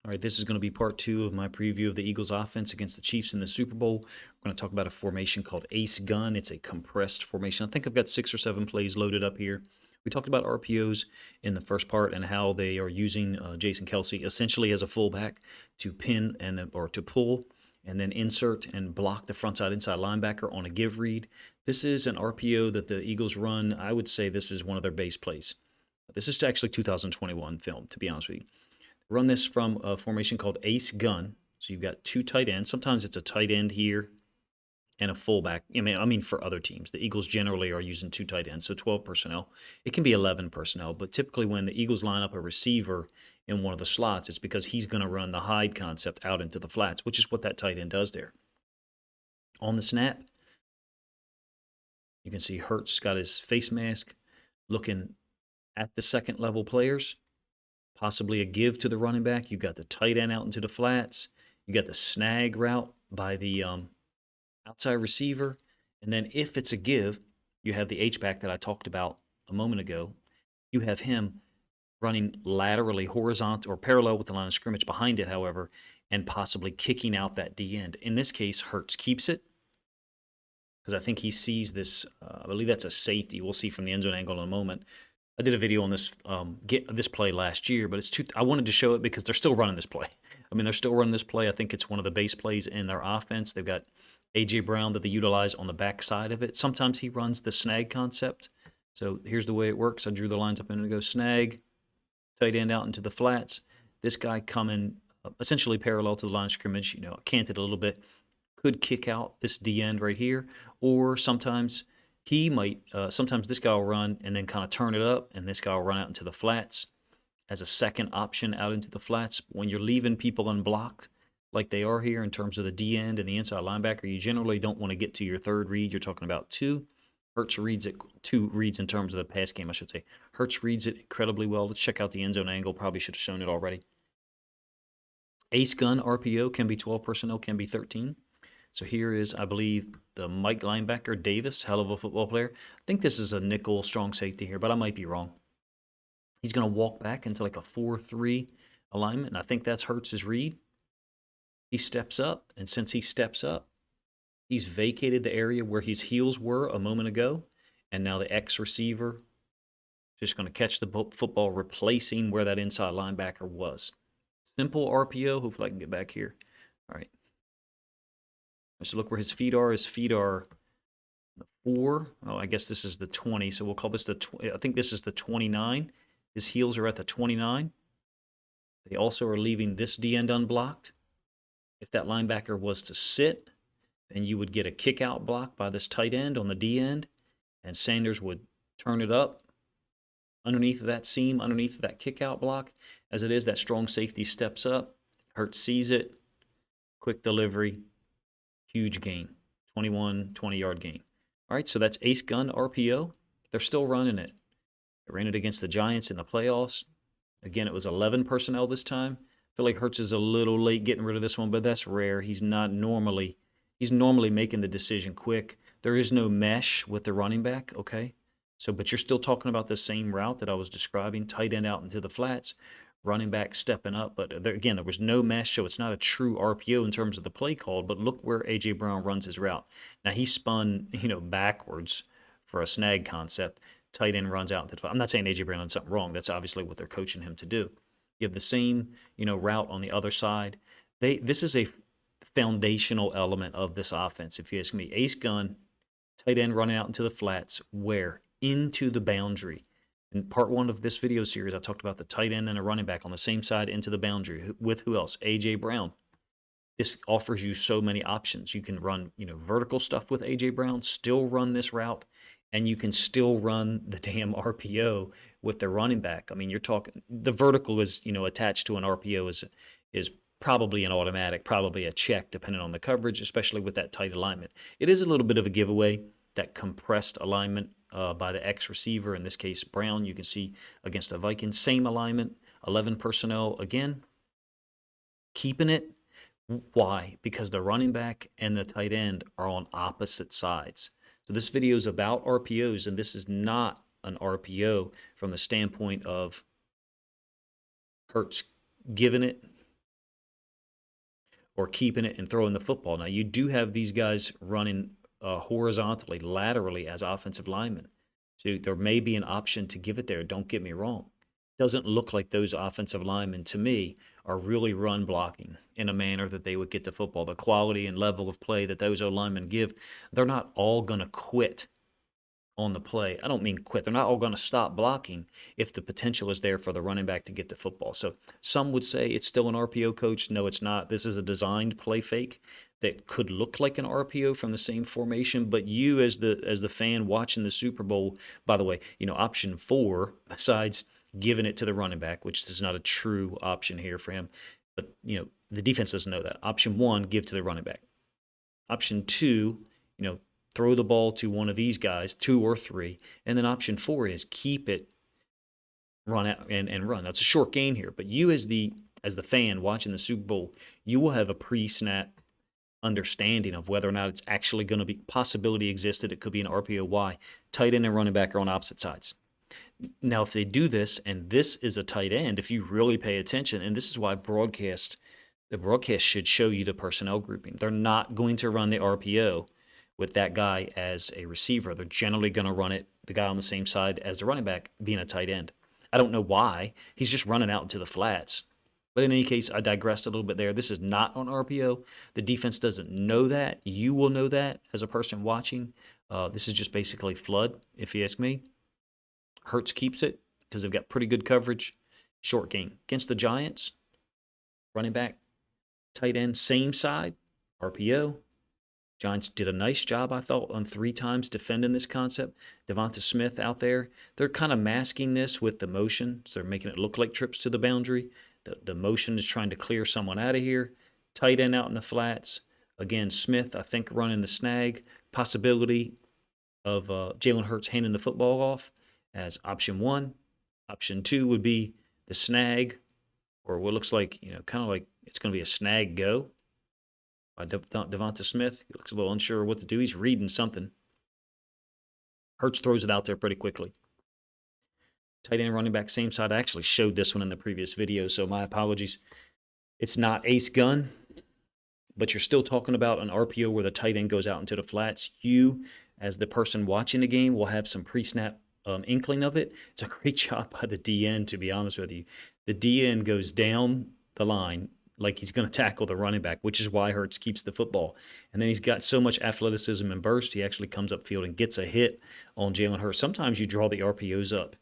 All right, this is going to be part two of my preview of the Eagles offense against the Chiefs in the Super Bowl. We're going to talk about a formation called Ace Gun. It's a compressed formation. I think I've got 6 or 7 plays loaded up here. We talked about RPOs in the first part and how they are using Jason Kelsey essentially as a fullback to pin or to pull and then insert and block the front side inside linebacker on a give read. This is an RPO that the Eagles run. I would say this is one of their base plays. This is actually 2021 film, to be honest with you. Run this from a formation called Ace Gun. So you've got 2 tight ends. Sometimes it's a tight end here and a fullback. I mean for other teams. The Eagles generally are using 2 tight ends, so 12 personnel. It can be 11 personnel, but typically when the Eagles line up a receiver in one of the slots, it's because he's going to run the hide concept out into the flats, which is what that tight end does there. On the snap, you can see Hurts got his face mask looking at the second level players. Possibly a give to the running back. You've got the tight end out into the flats. You got the snag route by the outside receiver. And then if it's a give, you have the H-back that I talked about a moment ago. You have him running laterally, horizontal, or parallel with the line of scrimmage behind it, however, and possibly kicking out that D end. In this case, Hurts keeps it because I think he sees this. I believe that's a safety. We'll see from the end zone angle in a moment. I did a video on this play last year, but I wanted to show it because they're still running this play. I mean, they're still running this play. I think it's one of the base plays in their offense. They've got A.J. Brown that they utilize on the back side of it. Sometimes he runs the snag concept. So here's the way it works. I drew the lines up and go snag, tight end out into the flats. This guy coming essentially parallel to the line of scrimmage, canted a little bit, could kick out this D end right here, or sometimes sometimes this guy will run and then kind of turn it up, and this guy will run out into the flats as a second option out into the flats. When you're leaving people unblocked like they are here in terms of the D end and the inside linebacker, you generally don't want to get to your third read. You're talking about 2. Hurts reads it, 2 reads in terms of the pass game, I should say. Hurts reads it incredibly well. Let's check out the end zone angle. Probably should have shown it already. Ace Gun RPO can be 12 personnel, can be 13. So here is, I believe, the Mike linebacker, Davis, hell of a football player. I think this is a nickel strong safety here, but I might be wrong. He's going to walk back into like a 4-3 alignment, and I think that's Hurts' read. He steps up, and since he steps up, he's vacated the area where his heels were a moment ago, and now the X receiver is just going to catch the football, replacing where that inside linebacker was. Simple RPO. Hopefully I can get back here. All right. So look where his feet are. His feet are the 4. Oh, I guess this is the 20. So we'll call this I think this is the 29. His heels are at the 29. They also are leaving this D end unblocked. If that linebacker was to sit, then you would get a kick out block by this tight end on the D end, and Sanders would turn it up underneath that seam, underneath that kick out block. As it is, that strong safety steps up. Hurts sees it. Quick delivery. Huge gain, 20-yard gain. All right, so that's Ace Gun RPO. They're still running it. They ran it against the Giants in the playoffs. Again, it was 11 personnel this time. I feel like Hurts is a little late getting rid of this one, but that's rare. He's normally making the decision quick. There is no mesh with the running back, okay? But you're still talking about the same route that I was describing, tight end out into the flats, running back stepping up. But there was no mesh, so it's not a true RPO in terms of the play called. But look where A.J. Brown runs his route. Now, he spun, backwards for a snag concept. Tight end runs out. I'm not saying A.J. Brown did something wrong. That's obviously what they're coaching him to do. You have the same, route on the other side. This is a foundational element of this offense, if you ask me. Ace Gun, tight end running out into the flats, where? Into the boundary. In part 1 of this video series, I talked about the tight end and a running back on the same side into the boundary. With who else? A.J. Brown. This offers you so many options. You can run, vertical stuff with A.J. Brown, still run this route, and you can still run the damn RPO with the running back. I mean, you're talking, the vertical is, attached to an RPO is probably an automatic, probably a check, depending on the coverage, especially with that tight alignment. It is a little bit of a giveaway, that compressed alignment by the X receiver, in this case Brown. You can see against the Vikings, same alignment, 11 personnel again, keeping it. Why? Because the running back and the tight end are on opposite sides. So this video is about RPOs, and this is not an RPO from the standpoint of Hurts giving it or keeping it and throwing the football. Now, you do have these guys running horizontally, laterally as offensive linemen. So there may be an option to give it there. Don't get me wrong. Doesn't look like those offensive linemen, to me, are really run blocking in a manner that they would get the football. The quality and level of play that those O-linemen give, they're not all going to quit on the play. I don't mean quit. They're not all going to stop blocking if the potential is there for the running back to get the football. So some would say it's still an RPO, coach. No, it's not. This is a designed play fake that could look like an RPO from the same formation, but you as the fan watching the Super Bowl, by the way, option 4, besides giving it to the running back, which is not a true option here for him, but the defense doesn't know that. Option 1, give to the running back. Option 2, throw the ball to one of these guys, 2 or 3. And then option 4 is keep it, run out and run. Now, it's a short gain here, but you as the fan watching the Super Bowl, you will have a pre-snap understanding of whether or not it's actually going to be possibility existed. It could be an RPO-Y. Tight end and running back are on opposite sides. Now, if they do this, and this is a tight end, if you really pay attention, and this is why the broadcast should show you the personnel grouping. They're not going to run the RPO with that guy as a receiver. They're generally going to run it, the guy on the same side as the running back being a tight end. I don't know why. He's just running out into the flats. But in any case, I digressed a little bit there. This is not on RPO. The defense doesn't know that. You will know that as a person watching. This is just basically flood, if you ask me. Hurts keeps it because they've got pretty good coverage. Short gain. Against the Giants, running back, tight end, same side, RPO. Giants did a nice job, I thought, on 3 times defending this concept. Devonta Smith out there, they're kind of masking this with the motion, so they're making it look like trips to the boundary. The motion is trying to clear someone out of here. Tight end out in the flats. Again, Smith, I think, running the snag. Possibility of Jalen Hurts handing the football off as option 1. Option 2 would be the snag, or what looks like, kind of like it's going to be a snag go by Devonta Smith. He looks a little unsure what to do. He's reading something. Hurts throws it out there pretty quickly. Tight end, running back, same side. I actually showed this one in the previous video, so my apologies. It's not ace gun, but you're still talking about an RPO where the tight end goes out into the flats. You, as the person watching the game, will have some pre-snap inkling of it. It's a great job by the DN, to be honest with you. The DN goes down the line like he's going to tackle the running back, which is why Hurts keeps the football. And then he's got so much athleticism and burst, he actually comes upfield and gets a hit on Jalen Hurts. Sometimes you draw the RPOs up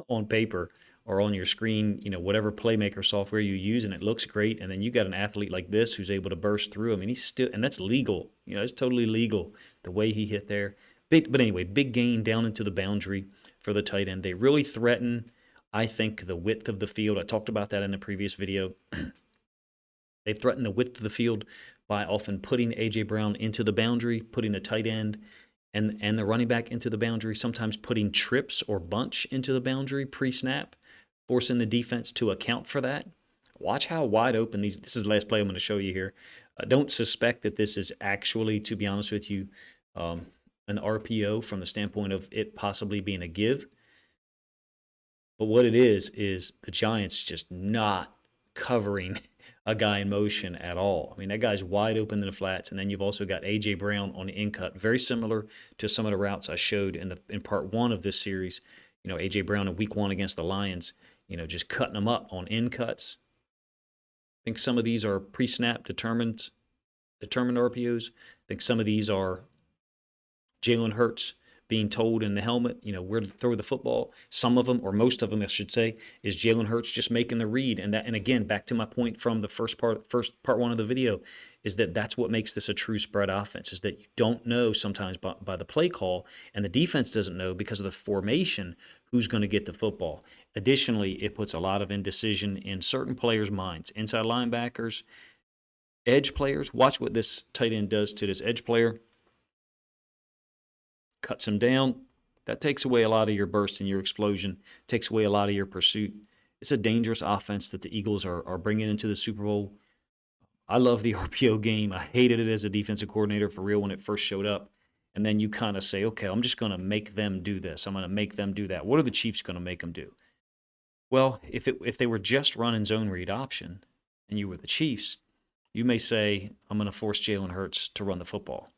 on paper or on your screen, whatever playmaker software you use, and it looks great. And then you got an athlete like this who's able to burst through. I mean, he's still, and that's legal. It's totally legal the way he hit there. But anyway, big gain down into the boundary for the tight end. They really threaten, I think, the width of the field. I talked about that in the previous video. They threaten the width of the field by often putting A.J. Brown into the boundary, putting the tight end and the running back into the boundary, sometimes putting trips or bunch into the boundary pre-snap, forcing the defense to account for that. Watch how wide open these. This is the last play I'm going to show you here. Don't suspect that this is actually, to be honest with you, an RPO from the standpoint of it possibly being a give. But what it is the Giants just not covering a guy in motion at all. I mean, that guy's wide open in the flats, and then you've also got A.J. Brown on the in cut, very similar to some of the routes I showed in part 1 of this series. A.J. Brown in week 1 against the Lions, just cutting them up on in cuts. I think some of these are pre-snap determined RPOs. I think some of these are Jalen Hurts being told in the helmet, where to throw the football. Some of them, or most of them, I should say, is Jalen Hurts just making the read. And again, back to my point from the first part 1 of the video, is that's what makes this a true spread offense, is that you don't know sometimes by the play call, and the defense doesn't know because of the formation who's going to get the football. Additionally, it puts a lot of indecision in certain players' minds. Inside linebackers, edge players. Watch what this tight end does to this edge player. Cuts him down. That takes away a lot of your burst and your explosion, takes away a lot of your pursuit. It's a dangerous offense that the Eagles are bringing into the Super Bowl. I love the RPO game. I hated it as a defensive coordinator for real when it first showed up. And then you kind of say, okay, I'm just going to make them do this. I'm going to make them do that. What are the Chiefs going to make them do? Well, if they were just running zone read option and you were the Chiefs, You may say, I'm going to force Jalen Hurts to run the football.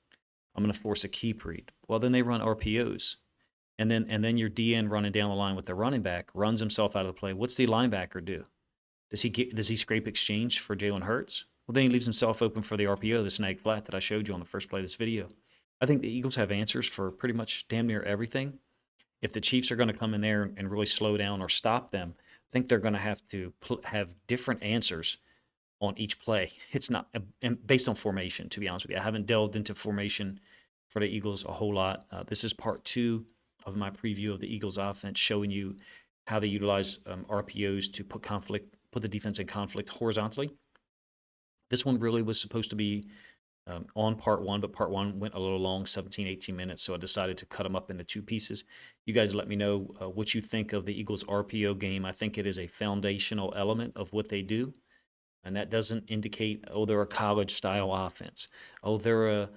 I'm going to force a keep read. Well, then they run RPOs. And then your DN running down the line with the running back runs himself out of the play. What's the linebacker do? Does he scrape exchange for Jalen Hurts? Well, then he leaves himself open for the RPO, the snag flat that I showed you on the first play of this video. I think the Eagles have answers for pretty much damn near everything. If the Chiefs are going to come in there and really slow down or stop them, I think they're going to have to have different answers on each play. It's not based on formation, to be honest with you. I haven't delved into formation for the Eagles a whole lot. This is part 2 of my preview of the Eagles offense, showing you how they utilize RPOs to put the defense in conflict horizontally. This one really was supposed to be on part 1, but part 1 went a little long, 17, 18 minutes, so I decided to cut them up into 2 pieces. You guys let me know what you think of the Eagles RPO game. I think it is a foundational element of what they do. And that doesn't indicate, oh, they're a college-style offense. Oh, they're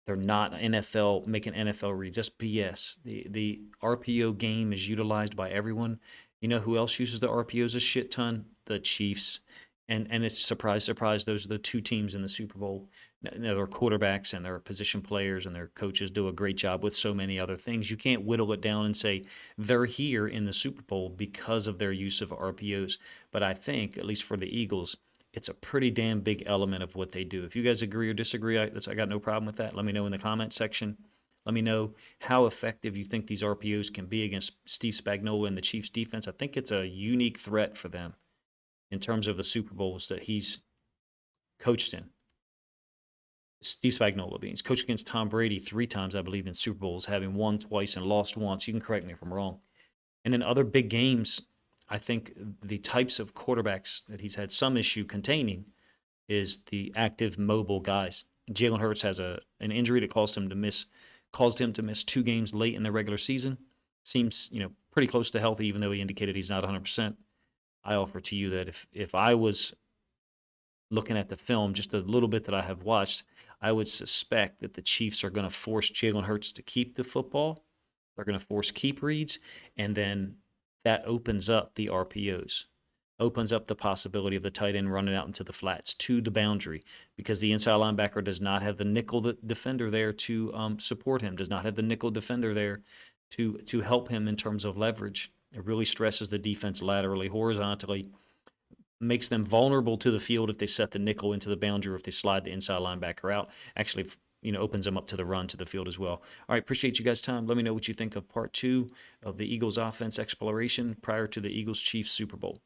not NFL, making NFL reads. That's BS. The RPO game is utilized by everyone. You know who else uses the RPOs a shit ton? The Chiefs. And it's surprise, surprise, those are the 2 teams in the Super Bowl. Their quarterbacks and their position players and their coaches do a great job with so many other things. You can't whittle it down and say they're here in the Super Bowl because of their use of RPOs. But I think, at least for the Eagles, it's a pretty damn big element of what they do. If you guys agree or disagree, I got no problem with that. Let me know in the comment section. Let me know how effective you think these RPOs can be against Steve Spagnuolo and the Chiefs defense. I think it's a unique threat for them in terms of the Super Bowls that he's coached in. Steve Spagnuolo being. He's coached against Tom Brady 3 times, I believe, in Super Bowls, having won twice and lost once. You can correct me if I'm wrong. And in other big games, I think the types of quarterbacks that he's had some issue containing is the active, mobile guys. Jalen Hurts has an injury that caused him to miss 2 games late in the regular season. Seems pretty close to healthy, even though he indicated he's not 100%. I offer to you that if I was looking at the film, just a little bit that I have watched, I would suspect that the Chiefs are going to force Jalen Hurts to keep the football. They're going to force keep reads, and then that opens up the RPOs, opens up the possibility of the tight end running out into the flats to the boundary, because the inside linebacker does not have the nickel defender there to support him, does not have the nickel defender there to help him in terms of leverage. It really stresses the defense laterally, horizontally, makes them vulnerable to the field if they set the nickel into the boundary or if they slide the inside linebacker out. Actually, opens them up to the run to the field as well. All right, appreciate you guys' time. Let me know what you think of part 2 of the Eagles offense exploration prior to the Eagles-Chiefs Super Bowl.